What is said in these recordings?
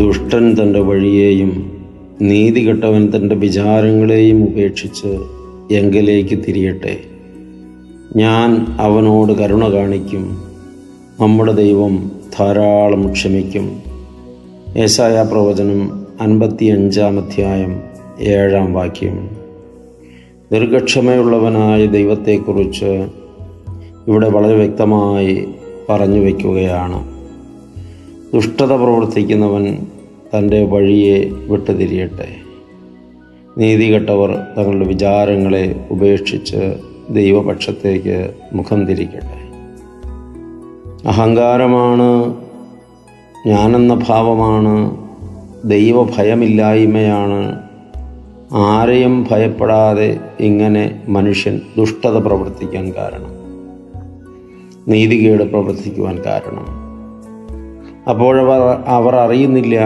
ദുഷ്ടൻ തൻ്റെ വഴിയെയും നീതികെട്ടവൻ തൻ്റെ വിചാരങ്ങളെയും ഉപേക്ഷിച്ച് എങ്കിലേക്ക് തിരിയട്ടെ. ഞാൻ അവനോട് കരുണ കാണിക്കും, നമ്മുടെ ദൈവം ധാരാളം ക്ഷമിക്കും. യെശയ്യാ പ്രവചനം 55-ാം അധ്യായം 7-ാം വാക്യം. ദീർഘക്ഷമയുള്ളവനായ ദൈവത്തെക്കുറിച്ച് ഇവിടെ വളരെ വ്യക്തമായി പറഞ്ഞു വയ്ക്കുകയാണ്. ദുഷ്ടത പ്രവർത്തിക്കുന്നവൻ തൻ്റെ വഴിയെ വിട്ടുതിരിയട്ടെ. നീതികെട്ടവർ തങ്ങളുടെ വിചാരങ്ങളെ ഉപേക്ഷിച്ച് ദൈവപക്ഷത്തേക്ക് മുഖം തിരിക്കട്ടെ. അഹങ്കാരമാണ്, ഞാനെന്ന ഭാവമാണ്, ദൈവഭയമില്ലായ്മയാണ്. ആരെയും ഭയപ്പെടാതെ ഇങ്ങനെ മനുഷ്യൻ ദുഷ്ടത പ്രവർത്തിക്കാൻ കാരണം, നീതികേട് പ്രവർത്തിക്കുവാൻ കാരണം. അവർ അറിയുന്നില്ല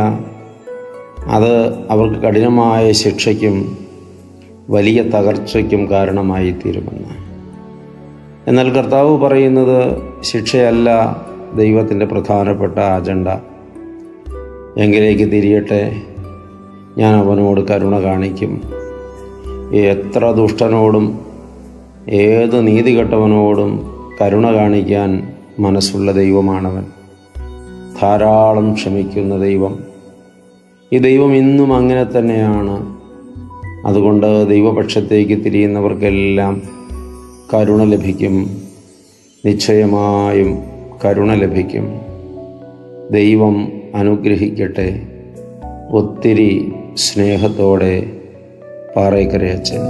അത് അവർക്ക് കഠിനമായ ശിക്ഷയ്ക്കും വലിയ തകർച്ചയ്ക്കും കാരണമായി തീരുമെന്ന്. എന്നാൽ കർത്താവ് പറയുന്നത് ശിക്ഷയല്ല ദൈവത്തിൻ്റെ പ്രധാനപ്പെട്ട അജണ്ട. എങ്കിലേക്ക് തിരിയട്ടെ, ഞാൻ അവനോട് കരുണ കാണിക്കും. എത്ര ദുഷ്ടനോടും ഏത് നീതികെട്ടവനോടും കരുണ കാണിക്കാൻ മനസ്സുള്ള ദൈവമാണവൻ. ധാരാളം ക്ഷമിക്കുന്ന ദൈവം. ഈ ദൈവം ഇന്നും അങ്ങനെ തന്നെയാണ്. അതുകൊണ്ട് ദൈവപക്ഷത്തേക്ക് തിരിയുന്നവർക്കെല്ലാം കരുണ ലഭിക്കും. നിശ്ചയമായും കരുണ ലഭിക്കും. ദൈവം അനുഗ്രഹിക്കട്ടെ. ഒത്തിരി സ്നേഹത്തോടെ പാറേക്കര അച്ഛൻ.